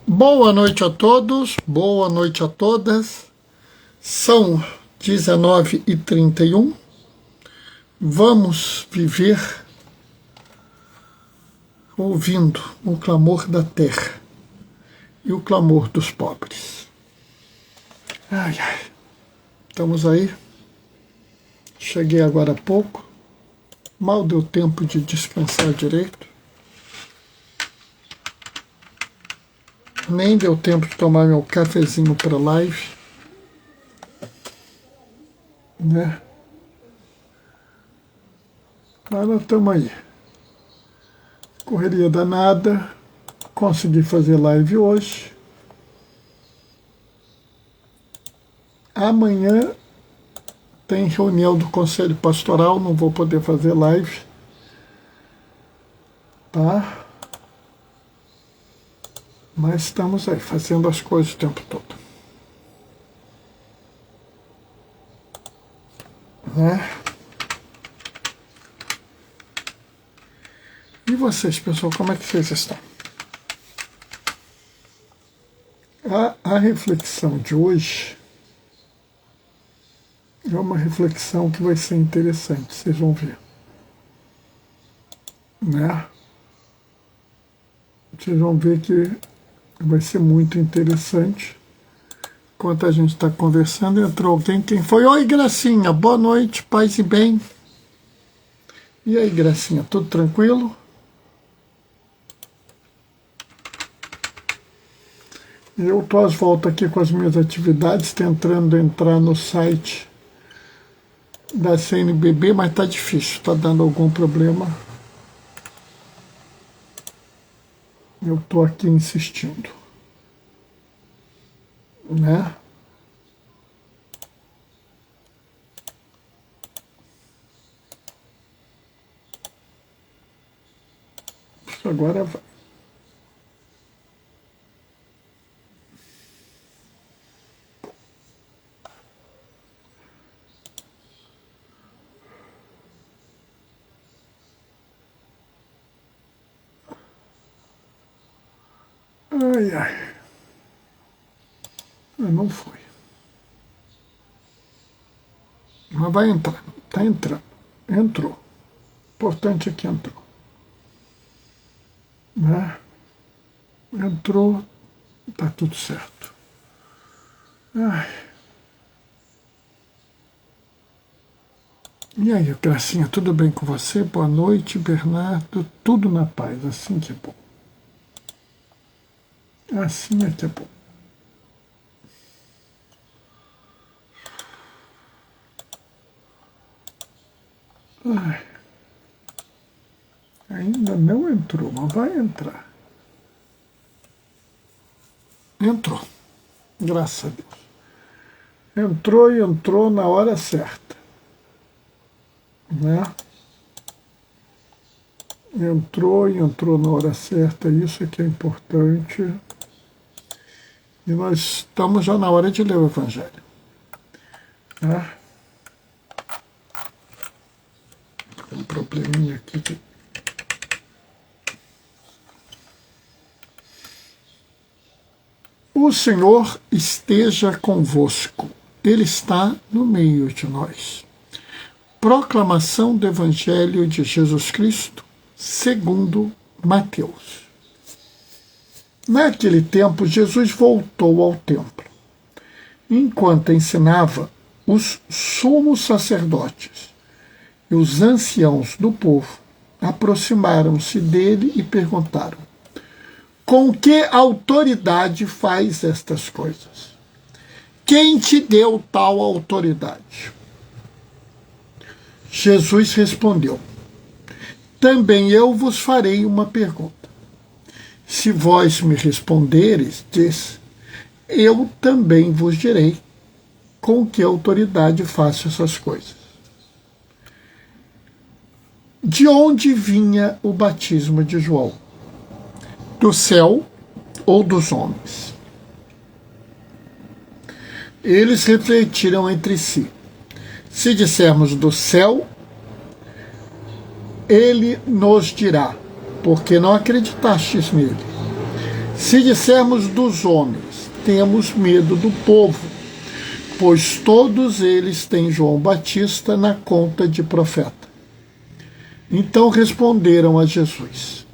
Boa noite a todos, boa noite a todas. São 19h31. Vamos viver ouvindo o clamor da terra e o clamor dos pobres. Ai, ai. Estamos aí. Cheguei agora há pouco. Mal deu tempo de descansar direito. Nem deu tempo de tomar meu cafezinho para live, né? Mas nós estamos aí. Correria danada. Consegui fazer live hoje. Amanhã tem reunião do Conselho Pastoral, não vou poder fazer live, tá? Mas estamos aí, fazendo as coisas o tempo todo. Né? E vocês, pessoal, como é que vocês estão? A reflexão de hoje é uma reflexão que vai ser interessante, vocês vão ver. Né? Vocês vão ver que vai ser muito interessante. Enquanto a gente está conversando, entrou alguém. Quem foi? Oi, Gracinha. Boa noite, paz e bem. E aí, Gracinha, tudo tranquilo? Eu estou às voltas aqui com as minhas atividades, tentando entrar no site da CNBB, mas está difícil, está dando algum problema. Eu estou aqui insistindo, né? Isso agora vai. Ai, ai. Não foi. Mas vai entrar. Está entrando. Entrou. O importante é que entrou. Né? Entrou. Está tudo certo. Ai. E aí, Gracinha, tudo bem com você? Boa noite, Bernardo. Tudo na paz. Assim que é bom. Assim é que é bom. Ai. Ainda não entrou, mas vai entrar. Entrou. Graças a Deus. Entrou e entrou na hora certa. Né? Entrou e entrou na hora certa. Isso é que é importante. E nós estamos já na hora de ler o Evangelho. Né? Um probleminha aqui de... O Senhor esteja convosco. Ele está no meio de nós. Proclamação do Evangelho de Jesus Cristo, segundo Mateus. Naquele tempo, Jesus voltou ao templo. Enquanto ensinava, os sumos sacerdotes e os anciãos do povo aproximaram-se dele e perguntaram: com que autoridade faz estas coisas? Quem te deu tal autoridade? Jesus respondeu: também eu vos farei uma pergunta. Se vós me responderes, eu também vos direi com que autoridade faço essas coisas. De onde vinha o batismo de João? Do céu ou dos homens? Eles refletiram entre si. Se dissermos do céu, ele nos dirá: porque não acreditastes nele? Se dissermos dos homens, temos medo do povo, pois todos eles têm João Batista na conta de profeta. Então responderam a Jesus: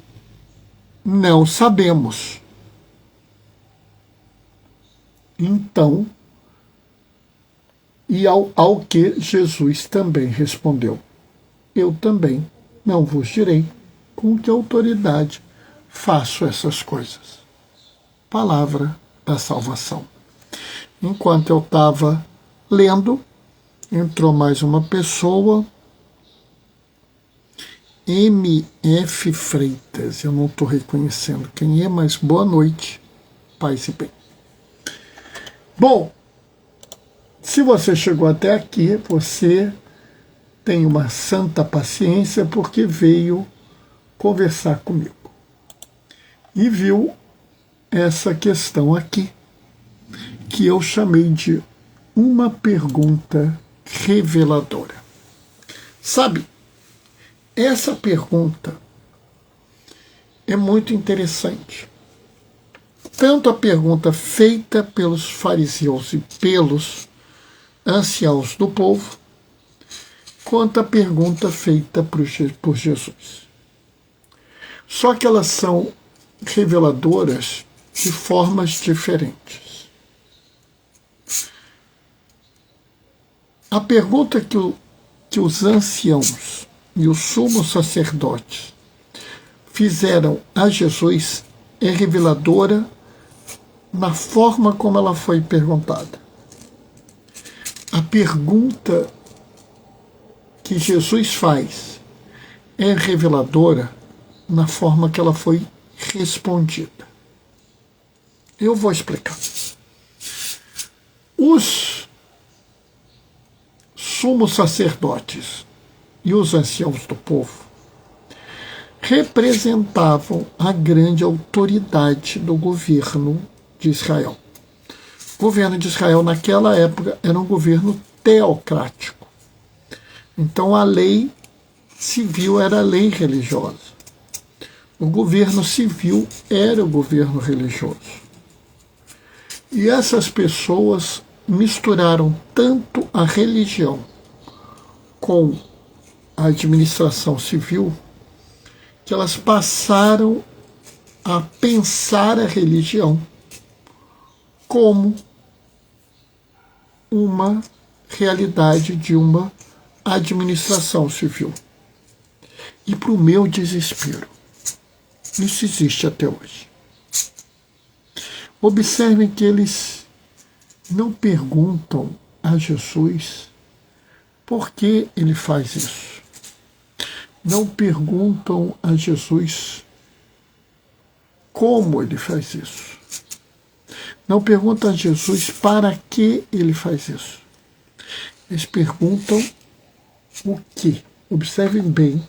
não sabemos. Então, e ao que Jesus também respondeu: eu também não vos direi com que autoridade faço essas coisas. Palavra da salvação. Enquanto eu estava lendo, entrou mais uma pessoa, MF Freitas. Eu não estou reconhecendo quem é, mas boa noite, paz e bem. Bom, se você chegou até aqui, você tem uma santa paciência porque veio conversar comigo e viu essa questão aqui, que eu chamei de uma pergunta reveladora. Sabe, essa pergunta é muito interessante. Tanto a pergunta feita pelos fariseus e pelos anciãos do povo, quanto a pergunta feita por Jesus. Só que elas são reveladoras de formas diferentes. A pergunta que os anciãos e os sumos sacerdotes fizeram a Jesus é reveladora na forma como ela foi perguntada. A pergunta que Jesus faz é reveladora na forma que ela foi respondida. Eu vou explicar. Os sumos sacerdotes e os anciãos do povo representavam a grande autoridade do governo de Israel. O governo de Israel naquela época era um governo teocrático. Então a lei civil era a lei religiosa. O governo civil era o governo religioso. E essas pessoas misturaram tanto a religião com a administração civil que elas passaram a pensar a religião como uma realidade de uma administração civil. E para o meu desespero, isso existe até hoje. Observem que eles não perguntam a Jesus por que ele faz isso. Não perguntam a Jesus como ele faz isso. Não perguntam a Jesus para que ele faz isso. Eles perguntam o que. Observem bem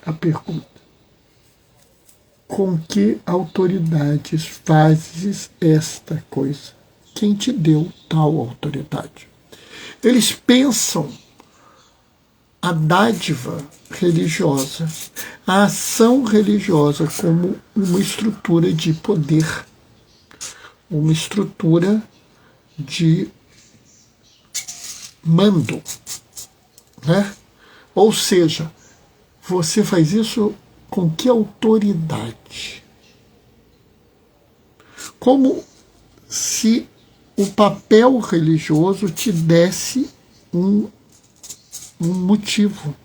a pergunta. Com que autoridades fazes esta coisa? Quem te deu tal autoridade? Eles pensam a dádiva religiosa, a ação religiosa como uma estrutura de poder, uma estrutura de mando, né? Ou seja, você faz isso com que autoridade? Como se o papel religioso te desse um motivo,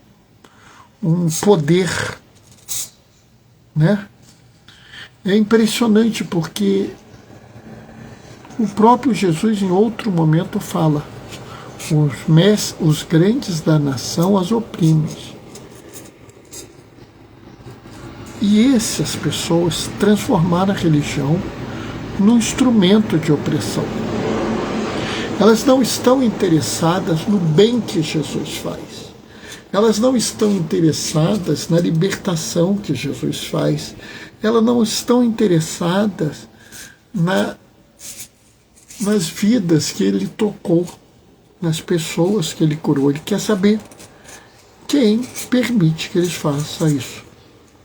um poder, né? É impressionante porque o próprio Jesus em outro momento fala: os grandes da nação as oprimem. E essas pessoas transformaram a religião num instrumento de opressão. Elas não estão interessadas no bem que Jesus faz. Elas não estão interessadas na libertação que Jesus faz. Elas não estão interessadas nas vidas que ele tocou, nas pessoas que ele curou. Ele quer saber quem permite que eles façam isso.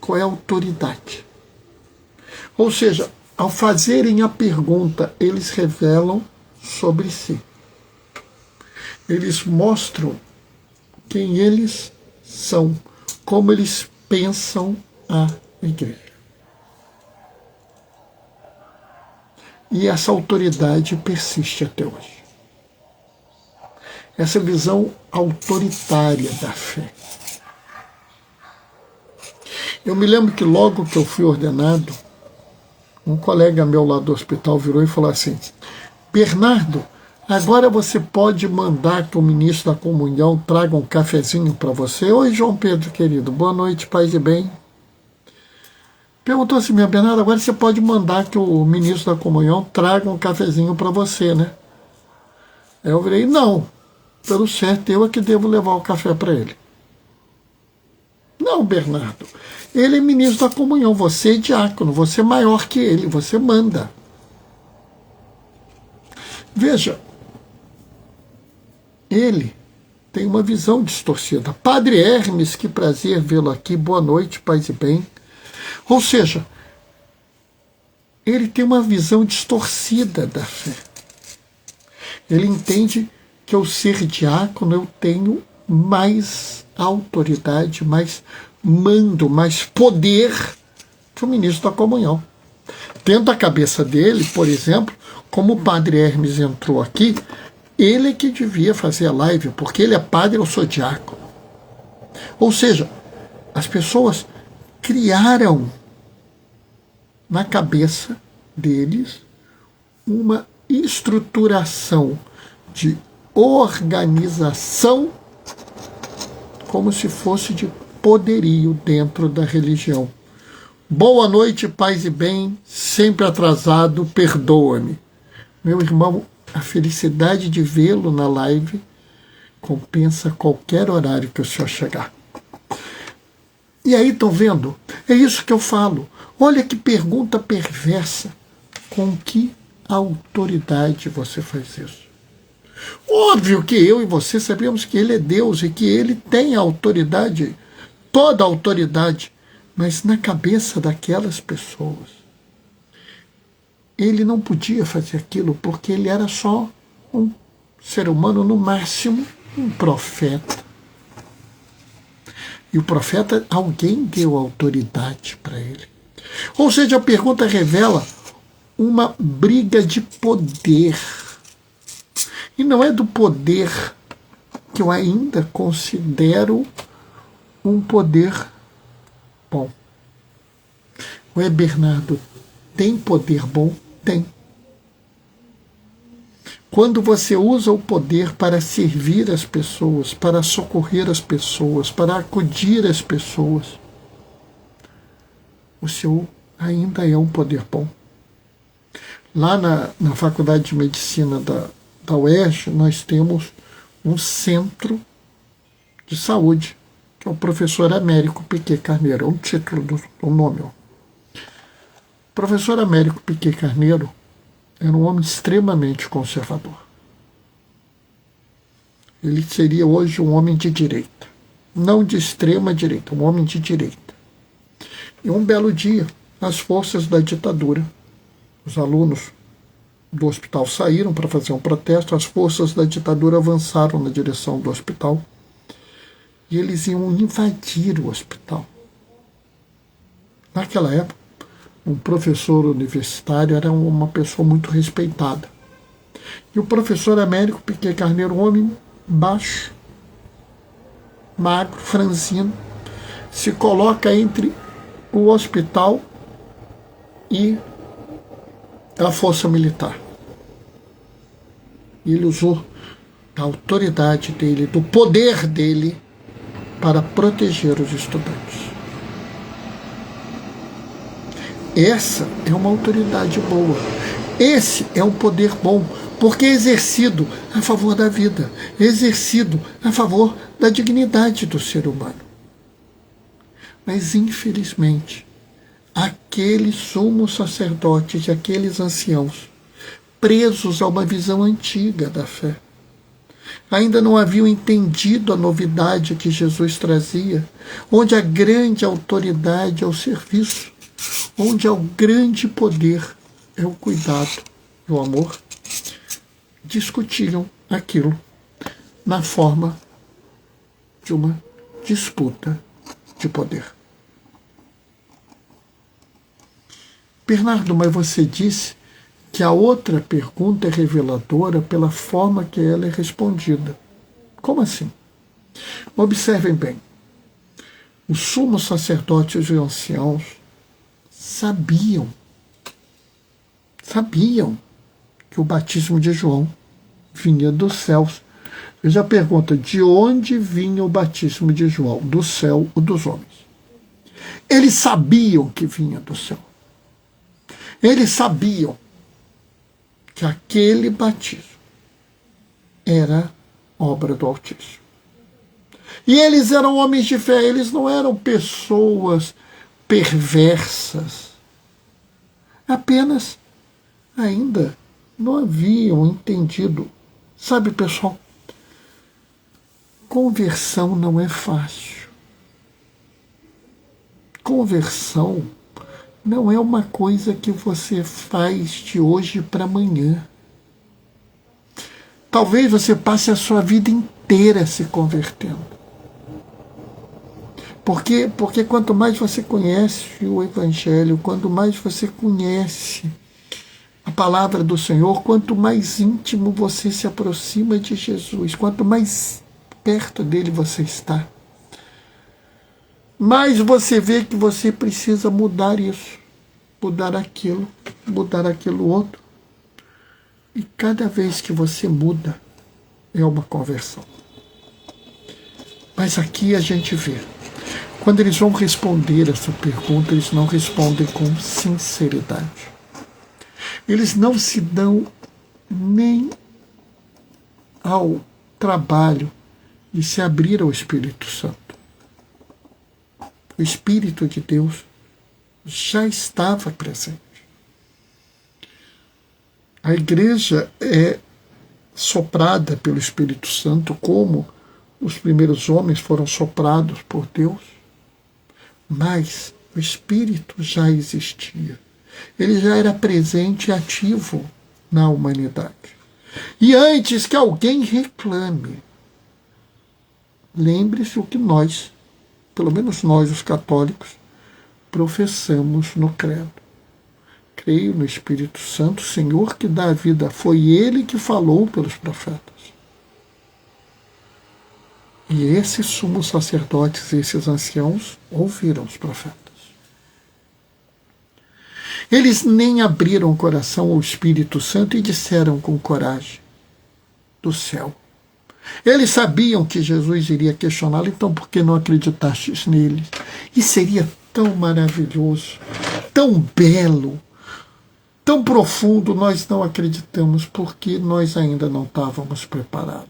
Qual é a autoridade? Ou seja, ao fazerem a pergunta, eles revelam sobre si. Eles mostram quem eles são, como eles pensam a igreja. E essa autoridade persiste até hoje. Essa visão autoritária da fé. Eu me lembro que logo que eu fui ordenado, um colega meu lá do hospital virou e falou assim: Bernardo, agora você pode mandar que o ministro da comunhão traga um cafezinho para você? Oi, João Pedro, querido, boa noite, paz e bem. Perguntou assim, minha Bernardo, agora você pode mandar que o ministro da comunhão traga um cafezinho para você, né? Aí eu virei, não, pelo certo eu é que devo levar o café para ele. Não, Bernardo, ele é ministro da comunhão, você é diácono, você é maior que ele, você manda. Veja, ele tem uma visão distorcida. Padre Hermes, que prazer vê-lo aqui, boa noite, paz e bem. Ou seja, ele tem uma visão distorcida da fé. Ele entende que ao ser diácono eu tenho mais autoridade, mais mando, mais poder que o ministro da comunhão. Dentro da cabeça dele, por exemplo, como o padre Hermes entrou aqui, ele é que devia fazer a live, porque ele é padre, eu sou diácono. Ou seja, as pessoas criaram na cabeça deles uma estruturação de organização como se fosse de poderio dentro da religião. Boa noite, paz e bem, sempre atrasado, perdoa-me. Meu irmão, a felicidade de vê-lo na live compensa qualquer horário que o senhor chegar. E aí, estão vendo? É isso que eu falo. Olha que pergunta perversa. Com que autoridade você faz isso? Óbvio que eu e você sabemos que ele é Deus e que ele tem a autoridade, toda a autoridade, mas na cabeça daquelas pessoas, ele não podia fazer aquilo porque ele era só um ser humano, no máximo um profeta. E o profeta, alguém deu autoridade para ele. Ou seja, a pergunta revela uma briga de poder. E não é do poder que eu ainda considero um poder bom. Ué, Bernardo, tem poder bom? Tem. Quando você usa o poder para servir as pessoas, para socorrer as pessoas, para acudir as pessoas, o seu ainda é um poder bom. Lá na Faculdade de Medicina da UERJ, nós temos um centro de saúde, que é o professor Américo Piquet Carneiro, é um título do nome. Ó. O professor Américo Piquet Carneiro era um homem extremamente conservador. Ele seria hoje um homem de direita, não de extrema direita, um homem de direita. E um belo dia, as forças da ditadura, os alunos do hospital saíram para fazer um protesto, as forças da ditadura avançaram na direção do hospital e eles iam invadir o hospital. Naquela época, um professor universitário era uma pessoa muito respeitada. E o professor Américo Piquet Carneiro, um homem baixo, magro, franzino, se coloca entre o hospital e a força militar. E ele usou da autoridade dele, do poder dele, para proteger os estudantes. Essa é uma autoridade boa. Esse é um poder bom, porque é exercido a favor da vida, é exercido a favor da dignidade do ser humano. Mas, infelizmente, aqueles sumos sacerdotes e aqueles anciãos, presos a uma visão antiga da fé, ainda não haviam entendido a novidade que Jesus trazia, onde a grande autoridade é o serviço, onde há o grande poder é o cuidado e o amor, discutiam aquilo na forma de uma disputa de poder. Bernardo, mas você disse que a outra pergunta é reveladora pela forma que ela é respondida. Como assim? Observem bem. Os sumos sacerdotes e os anciãos sabiam que o batismo de João vinha dos céus. Veja a pergunta, de onde vinha o batismo de João? Do céu ou dos homens? Eles sabiam que vinha do céu. Eles sabiam que aquele batismo era obra do Altíssimo. E eles eram homens de fé, eles não eram pessoas perversas. Apenas ainda não haviam entendido. Sabe, pessoal, conversão não é fácil. Conversão não é uma coisa que você faz de hoje para amanhã. Talvez você passe a sua vida inteira se convertendo. Porque quanto mais você conhece o Evangelho, quanto mais você conhece a palavra do Senhor, quanto mais íntimo você se aproxima de Jesus, quanto mais perto dele você está, mais você vê que você precisa mudar isso, mudar aquilo outro. E cada vez que você muda, é uma conversão. Mas aqui a gente vê, quando eles vão responder essa pergunta, eles não respondem com sinceridade. Eles não se dão nem ao trabalho de se abrir ao Espírito Santo. O Espírito de Deus já estava presente. A igreja é soprada pelo Espírito Santo como os primeiros homens foram soprados por Deus, mas o Espírito já existia. Ele já era presente e ativo na humanidade. E antes que alguém reclame, lembre-se o que nós, pelo menos nós, os católicos, professamos no credo. Creio no Espírito Santo, Senhor que dá a vida. Foi Ele que falou pelos profetas. E esses sumos sacerdotes, esses anciãos, ouviram os profetas. Eles nem abriram o coração ao Espírito Santo e disseram com coragem, do céu. Eles sabiam que Jesus iria questioná-lo, então por que não acreditastes nele? E seria tão maravilhoso, tão belo, tão profundo. Nós não acreditamos porque nós ainda não estávamos preparados.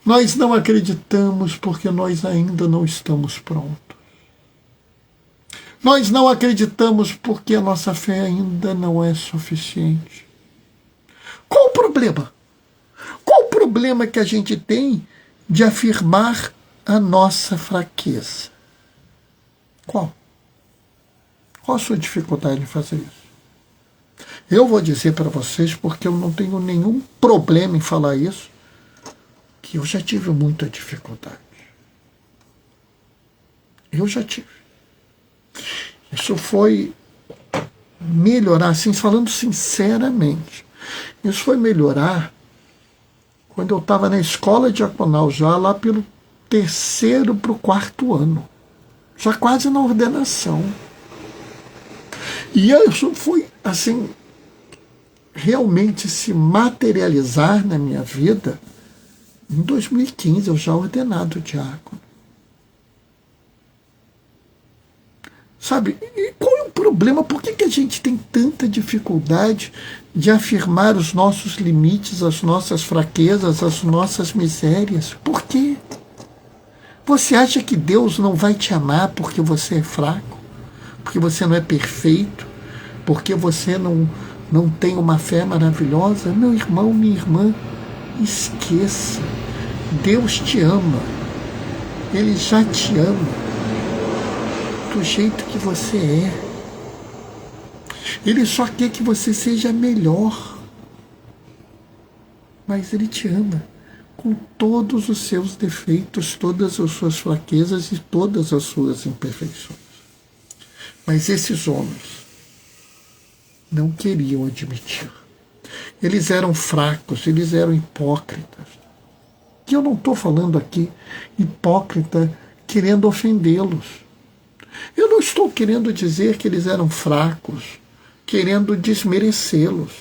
Nós não acreditamos porque nós ainda não estamos prontos. Nós não acreditamos porque a nossa fé ainda não é suficiente. Qual o problema? Qual o problema que a gente tem de afirmar a nossa fraqueza? Qual? Qual a sua dificuldade em fazer isso? Eu vou dizer para vocês, porque eu não tenho nenhum problema em falar isso, que eu já tive muita dificuldade. Eu já tive. Isso foi melhorar, assim, falando sinceramente, isso foi melhorar quando eu estava na escola diaconal, já lá pelo 3º para o 4º ano, já quase na ordenação. E isso foi, assim, realmente se materializar na minha vida em 2015, eu já ordenado diácono. Sabe, e qual é o problema? Por que a gente tem tanta dificuldade de afirmar os nossos limites, as nossas fraquezas, as nossas misérias? Por quê? Você acha que Deus não vai te amar porque você é fraco? Porque você não é perfeito? Porque você não tem uma fé maravilhosa? Meu irmão, minha irmã, esqueça. Deus te ama. Ele já te ama do jeito que você é. Ele só quer que você seja melhor. Mas Ele te ama com todos os seus defeitos, todas as suas fraquezas e todas as suas imperfeições. Mas esses homens não queriam admitir. Eles eram fracos, eles eram hipócritas. E eu não estou falando aqui hipócrita querendo ofendê-los. Eu não estou querendo dizer que eles eram fracos, querendo desmerecê-los.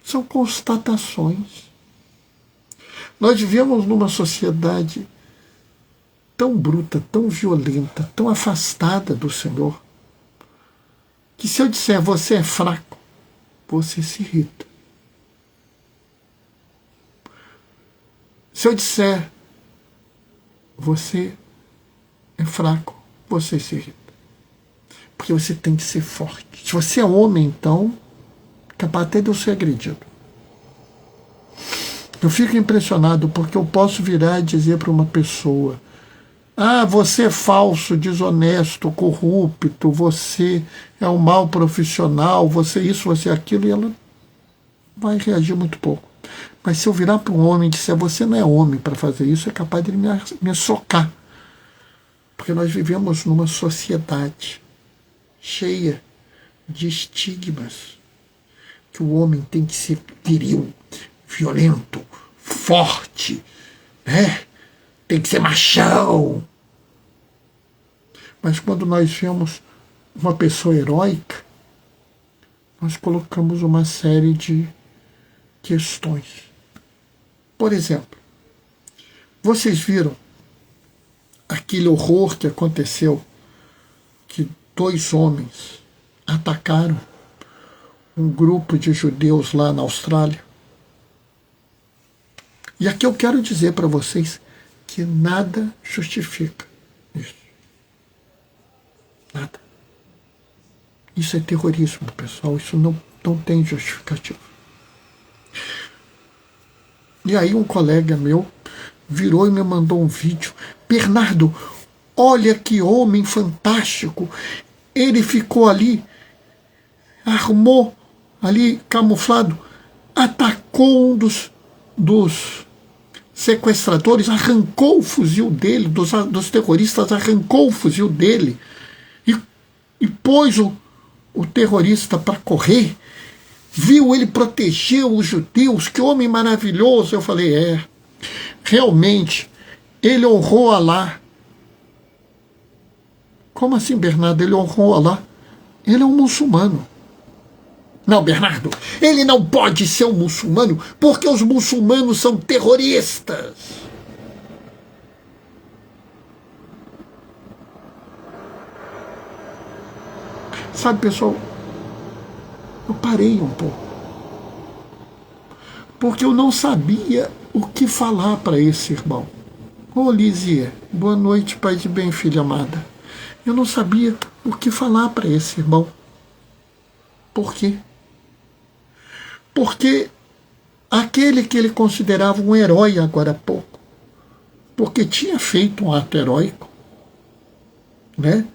São constatações. Nós vivemos numa sociedade tão bruta, tão violenta, tão afastada do Senhor, que se eu disser você é fraco, você se irrita. Se eu disser você é fraco, você se irrita. Porque você tem que ser forte. Se você é homem, então, capaz até de eu ser agredido. Eu fico impressionado porque eu posso virar e dizer para uma pessoa: ah, você é falso, desonesto, corrupto, você é um mau profissional, você isso, você aquilo, e ela vai reagir muito pouco. Mas se eu virar para um homem e disser você não é homem para fazer isso, é capaz de ele me socar. Porque nós vivemos numa sociedade cheia de estigmas, que o homem tem que ser viril, violento, forte, né? Tem que ser machão. Mas quando nós vemos uma pessoa heróica, nós colocamos uma série de questões. Por exemplo, vocês viram aquele horror que aconteceu, que 2 homens atacaram um grupo de judeus lá na Austrália? E aqui eu quero dizer para vocês que nada justifica isso. Nada. Isso é terrorismo, pessoal. Isso não tem justificativa. E aí um colega meu virou e me mandou um vídeo. Bernardo, olha que homem fantástico. Ele ficou ali, armou ali, camuflado, atacou um dos sequestradores, arrancou o fuzil dele, dos terroristas, arrancou o fuzil dele e pôs o terrorista para correr. Viu, ele protegeu os judeus, que homem maravilhoso. Eu falei, realmente, ele honrou Alá. Como assim, Bernardo? Ele honrou Alá? Ele é um muçulmano. Não, Bernardo, ele não pode ser um muçulmano porque os muçulmanos são terroristas. Sabe, pessoal, eu parei um pouco, porque eu não sabia o que falar para esse irmão. Ô, Lizia, boa noite, pai de bem, filha amada. Eu não sabia o que falar para esse irmão. Por quê? Porque aquele que ele considerava um herói agora há pouco, porque tinha feito um ato heróico, né?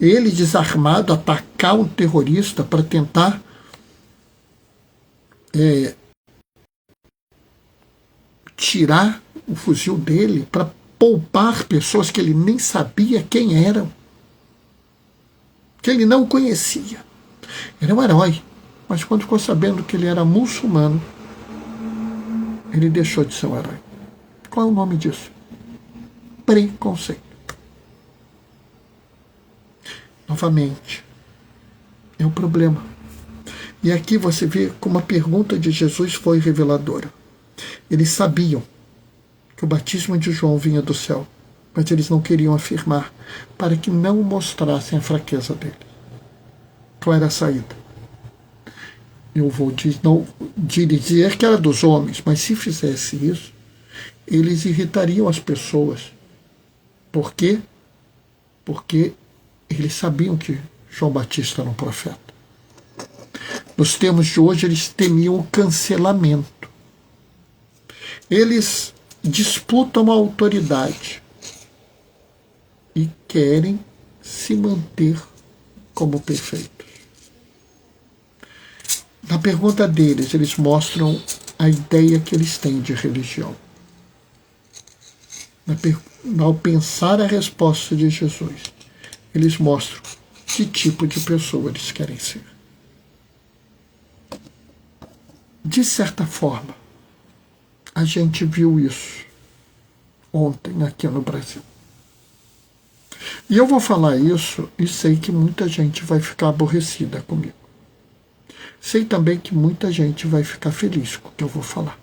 Ele, desarmado, atacar um terrorista para tentar tirar o fuzil dele, para poupar pessoas que ele nem sabia quem eram, que ele não conhecia. Ele é um herói, mas quando ficou sabendo que ele era muçulmano, ele deixou de ser um herói. Qual é o nome disso? Preconceito. Novamente, é um problema. E aqui você vê como a pergunta de Jesus foi reveladora. Eles sabiam que o batismo de João vinha do céu, mas eles não queriam afirmar, para que não mostrassem a fraqueza dele. Qual era a saída? Eu vou dizer que era dos homens, mas se fizesse isso, eles irritariam as pessoas. Por quê? Porque eles sabiam que João Batista era um profeta. Nos termos de hoje, eles temiam o cancelamento. Eles disputam a autoridade e querem se manter como perfeitos. Na pergunta deles, eles mostram a ideia que eles têm de religião. Ao pensar a resposta de Jesus, eles mostram que tipo de pessoa eles querem ser. De certa forma, a gente viu isso ontem aqui no Brasil. E eu vou falar isso e sei que muita gente vai ficar aborrecida comigo. Sei também que muita gente vai ficar feliz com o que eu vou falar.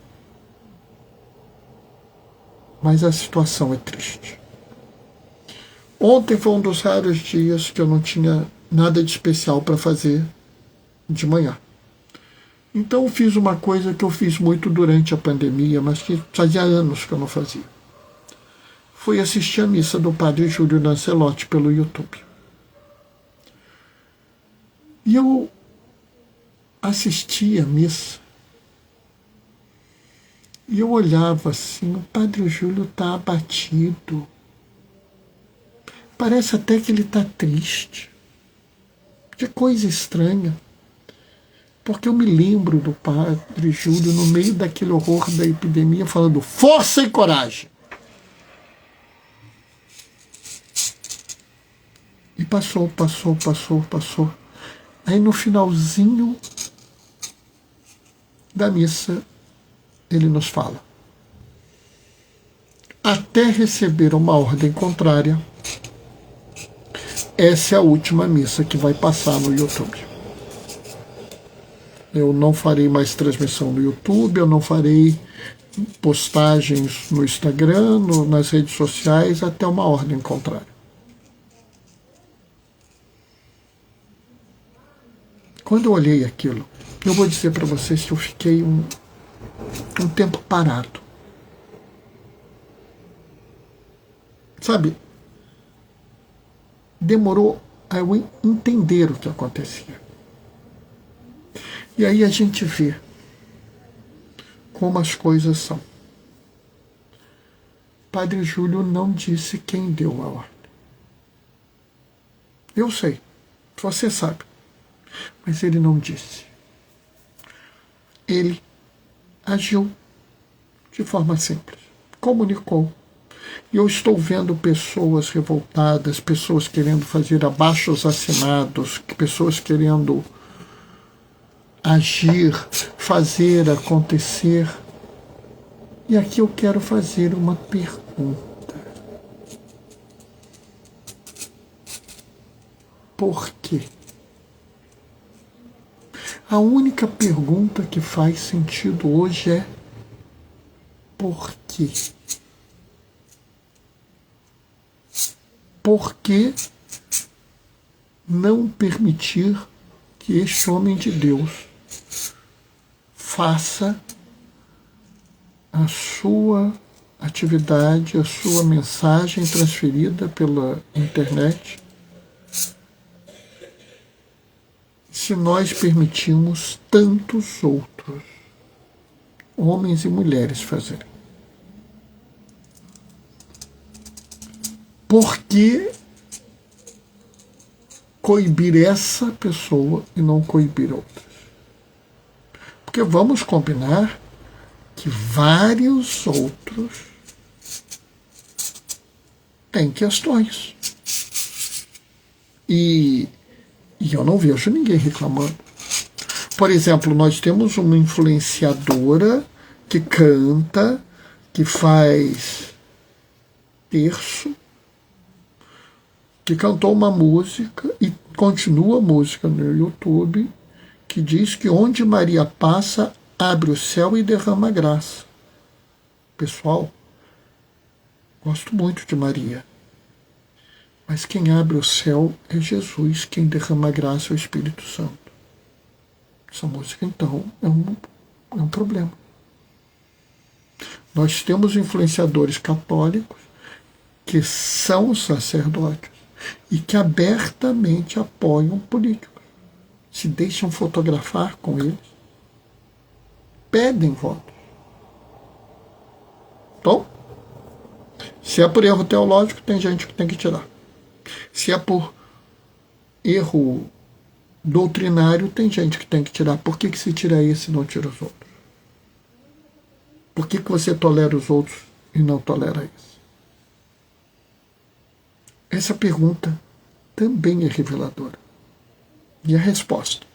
Mas a situação é triste. Ontem foi um dos raros dias que eu não tinha nada de especial para fazer de manhã. Então eu fiz uma coisa que eu fiz muito durante a pandemia, mas que fazia anos que eu não fazia. Fui assistir a missa do Padre Júlio Lancelotti pelo YouTube. E eu assisti a missa e eu olhava assim, o Padre Júlio está abatido. Parece até que ele está triste. Que coisa estranha. Porque eu me lembro do Padre Júlio no meio daquele horror da epidemia falando força e coragem. E passou. Aí no finalzinho da missa, ele nos fala: até receber uma ordem contrária, essa é a última missa que vai passar no YouTube. Eu não farei mais transmissão no YouTube, eu não farei postagens no Instagram, nas redes sociais, até uma ordem contrária. Quando eu olhei aquilo, eu vou dizer para vocês que eu fiquei um tempo parado. Sabe? Demorou a eu entender o que acontecia. E aí a gente vê como as coisas são. Padre Júlio não disse quem deu a ordem. Eu sei, você sabe, mas ele não disse. Ele agiu de forma simples, comunicou. E eu estou vendo pessoas revoltadas, pessoas querendo fazer abaixo-assinados, pessoas querendo agir, fazer acontecer. E aqui eu quero fazer uma pergunta. Por quê? A única pergunta que faz sentido hoje é: por quê? Por que não permitir que este homem de Deus faça a sua atividade, a sua mensagem transferida pela internet, se nós permitimos tantos outros homens e mulheres fazerem? Por que coibir essa pessoa e não coibir outras? Porque vamos combinar que vários outros têm questões. E eu não vejo ninguém reclamando. Por exemplo, nós temos uma influenciadora que canta, que faz terço, que cantou uma música e continua a música no YouTube, que diz que onde Maria passa, abre o céu e derrama graça. Pessoal, gosto muito de Maria, mas quem abre o céu é Jesus, quem derrama graça é o Espírito Santo. Essa música, então, é um problema. Nós temos influenciadores católicos que são sacerdotes e que abertamente apoiam políticos, se deixam fotografar com eles, pedem votos. Então, se é por erro teológico, tem gente que tem que tirar. Se é por erro doutrinário, tem gente que tem que tirar. Por que se tira esse e não tira os outros? Por que você tolera os outros e não tolera esse? Essa pergunta também é reveladora. E a resposta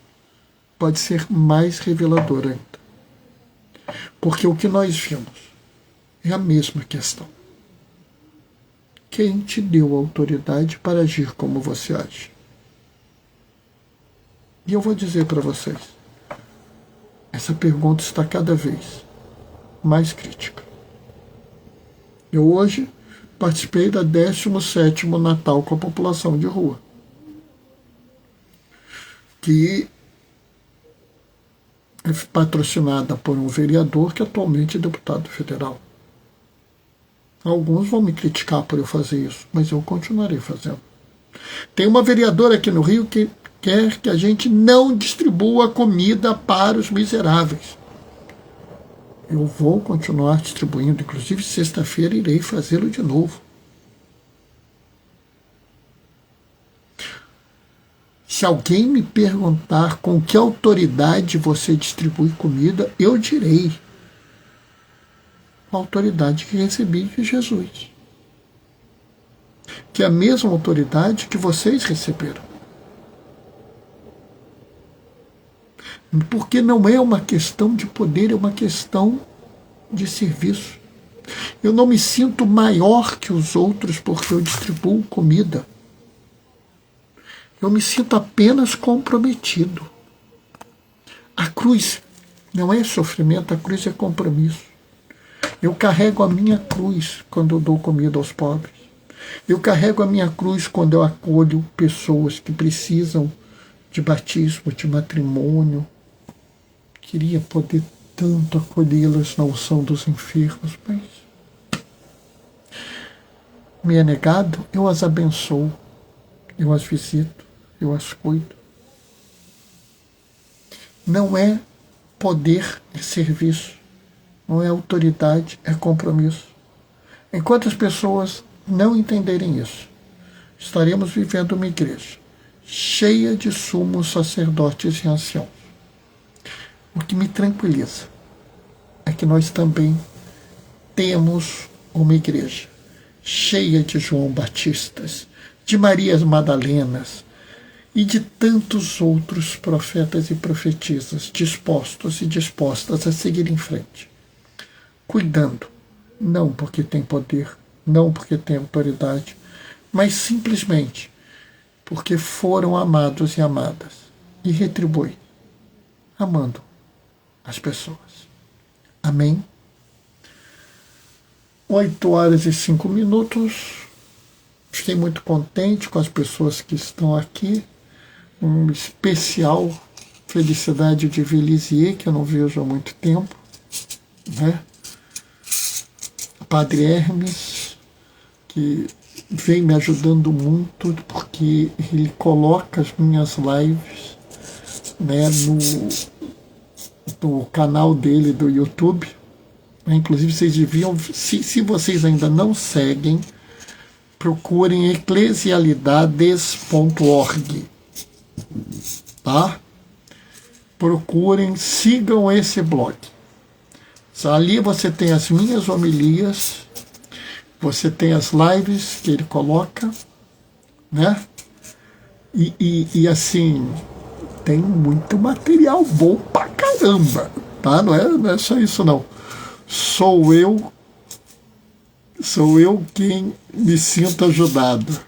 pode ser mais reveladora ainda. Porque o que nós vimos é a mesma questão. Quem te deu autoridade para agir como você age? E eu vou dizer para vocês, essa pergunta está cada vez mais crítica. Eu hoje participei da 17º Natal com a população de rua, que é patrocinada por um vereador que atualmente é deputado federal. Alguns vão me criticar por eu fazer isso, mas eu continuarei fazendo. Tem uma vereadora aqui no Rio que quer que a gente não distribua comida para os miseráveis. Eu vou continuar distribuindo, inclusive sexta-feira irei fazê-lo de novo. Se alguém me perguntar com que autoridade você distribui comida, eu direi: a autoridade que recebi de Jesus. Que é a mesma autoridade que vocês receberam. Porque não é uma questão de poder, é uma questão de serviço. Eu não me sinto maior que os outros porque eu distribuo comida. Eu me sinto apenas comprometido. A cruz não é sofrimento, a cruz é compromisso. Eu carrego a minha cruz quando eu dou comida aos pobres. Eu carrego a minha cruz quando eu acolho pessoas que precisam de batismo, de matrimônio. Queria poder tanto acolhê-las na unção dos enfermos, mas me é negado. Eu as abençoo, eu as visito, eu as cuido. Não é poder, é serviço. Não é autoridade, é compromisso. Enquanto as pessoas não entenderem isso, estaremos vivendo uma igreja cheia de sumos sacerdotes e anciãos. O que me tranquiliza é que nós também temos uma igreja cheia de João Batistas, de Marias Madalenas e de tantos outros profetas e profetisas dispostos e dispostas a seguir em frente, cuidando, não porque tem poder, não porque tem autoridade, mas simplesmente porque foram amados e amadas, e retribuem, amando as pessoas. Amém? 8h05. Fiquei muito contente com as pessoas que estão aqui. Um especial felicidade de Velisier, que eu não vejo há muito tempo, né? Padre Hermes, que vem me ajudando muito, porque ele coloca as minhas lives, né, no canal dele do YouTube. Inclusive, vocês deviam, se vocês ainda não seguem, procurem eclesialidades.org, tá? Procurem, sigam esse blog. Ali você tem as minhas homilias, você tem as lives que ele coloca, né? E assim, tem muito material bom pra caramba, tá? Não é só isso, não. Sou eu quem me sinto ajudado.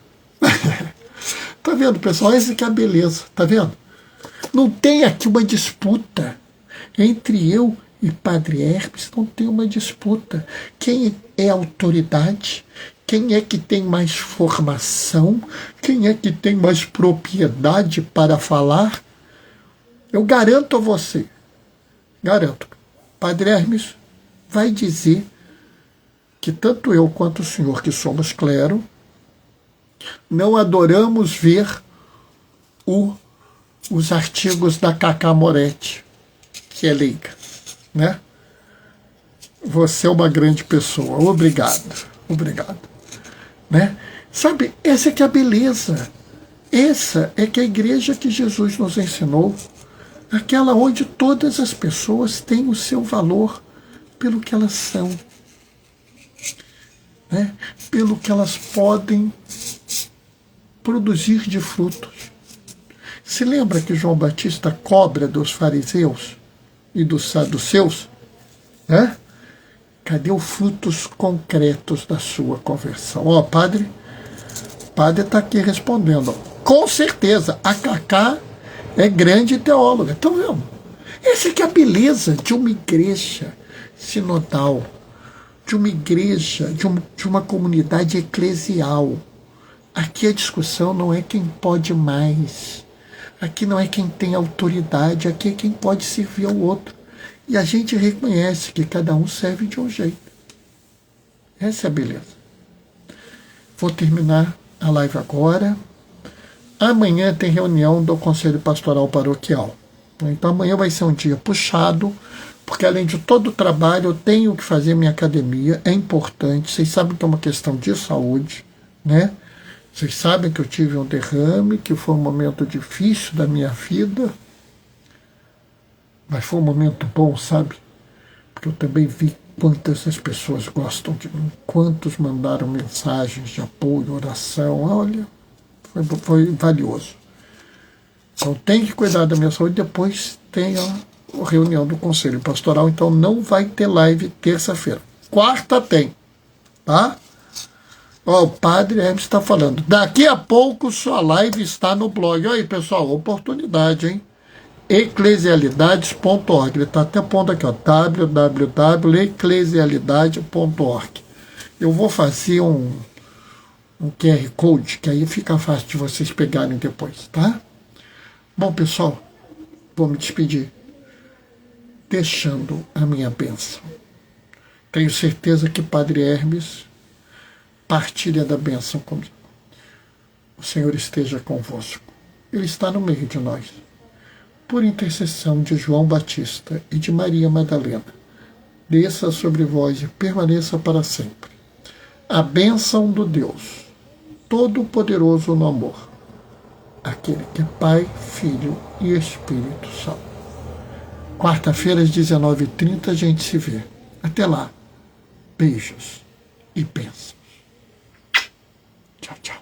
Tá vendo, pessoal? Essa que é a beleza, tá vendo? Não tem aqui uma disputa entre eu e Padre Hermes, não tem uma disputa. Quem é autoridade? Quem é que tem mais formação? Quem é que tem mais propriedade para falar? Eu garanto a você, garanto, Padre Hermes vai dizer que tanto eu quanto o senhor, que somos clero, não adoramos ver os artigos da Cacá Moretti, que é leiga, né? Você é uma grande pessoa, obrigado, né? Sabe, essa é que é a beleza. Essa é que é a igreja que Jesus nos ensinou, aquela onde todas as pessoas têm o seu valor pelo que elas são, né? Pelo que elas podem produzir de frutos. Se lembra que João Batista cobra dos fariseus e dos saduceus? Né? Cadê os frutos concretos da sua conversão? Ó, o padre está aqui respondendo. Com certeza, a Cacá é grande teóloga. Então, essa é que é a beleza de uma igreja sinodal, de uma igreja, de uma comunidade eclesial. Aqui a discussão não é quem pode mais. Aqui não é quem tem autoridade, aqui é quem pode servir ao outro. E a gente reconhece que cada um serve de um jeito. Essa é a beleza. Vou terminar a live agora. Amanhã tem reunião do Conselho Pastoral Paroquial. Então amanhã vai ser um dia puxado, porque além de todo o trabalho, eu tenho que fazer minha academia. É importante. Vocês sabem que é uma questão de saúde, né? Vocês sabem que eu tive um derrame, que foi um momento difícil da minha vida, mas foi um momento bom, sabe? Porque eu também vi quantas as pessoas gostam de mim, quantos mandaram mensagens de apoio, oração. Olha, foi valioso. Então tem que cuidar da minha saúde. Depois tem a reunião do Conselho Pastoral, então não vai ter live terça-feira. Quarta tem, tá? Ó, o Padre Hermes está falando. Daqui a pouco sua live está no blog. Olha aí, pessoal, oportunidade, hein? Eclesialidades.org. Ele está até pondo aqui, ó, www.eclesialidade.org. Eu vou fazer um QR Code, que aí fica fácil de vocês pegarem depois, tá? Bom, pessoal, vou me despedir deixando a minha bênção. Tenho certeza que Padre Hermes partilha da bênção comigo. O Senhor esteja convosco. Ele está no meio de nós. Por intercessão de João Batista e de Maria Madalena, desça sobre vós e permaneça para sempre. A bênção do Deus Todo-Poderoso no amor, aquele que é Pai, Filho e Espírito Santo. Quarta-feira, às 19h30, a gente se vê. Até lá. Beijos e bênçãos. Tchau, tchau.